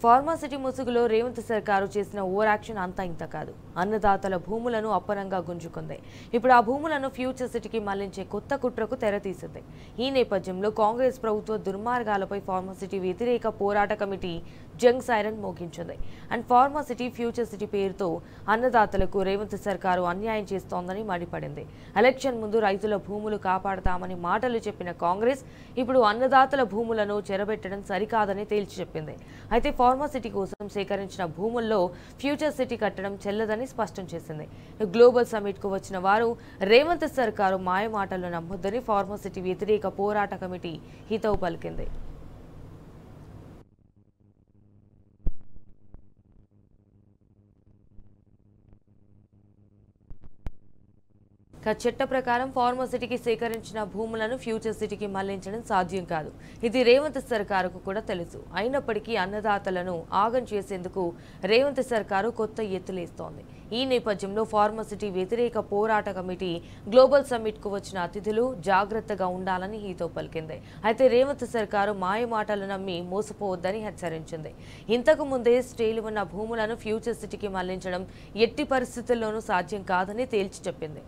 Pharma city ముసుగులో రేవంత్ సర్కారు చేసిన ఓవర్ యాక్షన్ అంతా ఇంత కాదు. అన్నదాతల భూములను అప్పనంగా గుంజుకుంది. ఇప్పుడు ఆ భూములను ఫ్యూచర్ సిటీకి మళ్లించే కొత్త కుట్రకు తెరతీసింది. ఈ నేపథ్యంలో కాంగ్రెస్ ప్రభుత్వ దుర్మార్గాలపై ఫార్మాసిటీ వ్యతిరేక పోరాట కమిటీ జంగ్ సైరన్ మోగించింది. అండ్ ఫార్మాసిటీ ఫ్యూచర్ సిటీ పేరుతో అన్నదాతలకు రేవంత్ సర్కారు అన్యాయం చేస్తోందని మండిపడింది. ఎలక్షన్ ముందు రైతుల భూములు కాపాడతామని మాటలు చెప్పిన కాంగ్రెస్ ఇప్పుడు అన్నదాతల భూములను చెరబెట్టడం సరికాదని తేల్చి చెప్పింది. అయితే ఫార్మాసిటీ కోసం సేకరించిన భూముల్లో ఫ్యూచర్ సిటీ కట్టడం చెల్లదని స్పష్టం చేసింది. గ్లోబల్ సమిట్ కు వచ్చిన వారు రేవంత్ సర్కారు మాయమాటలు నమ్మొద్దని ఫార్మాసిటీ వ్యతిరేక పోరాట కమిటీ హితవు పలికింది. చట్ట ప్రకారం ఫార్మాసిటీకి సేకరించిన భూములను ఫ్యూచర్ సిటీకి మళ్లించడం సాధ్యం కాదు. ఇది రేవంత్ సర్కారుకు కూడా తెలుసు. అయినప్పటికీ అన్నదాతలను ఆగం చేసేందుకు రేవంత్ సర్కారు కొత్త ఎత్తులేస్తోంది. ఈ నేపథ్యంలో ఫార్మాసిటీ వ్యతిరేక పోరాట కమిటీ గ్లోబల్ సమ్మిట్ కు వచ్చిన అతిథులు జాగ్రత్తగా ఉండాలని హితవు పలికింది. అయితే రేవంత్ సర్కారు మాయమాటలు నమ్మి మోసపోవద్దని హెచ్చరించింది. ఇంతకు ముందే స్టేలు ఉన్న భూములను ఫ్యూచర్ సిటీకి మళ్లించడం ఎట్టి పరిస్థితుల్లోనూ సాధ్యం కాదని తేల్చి చెప్పింది.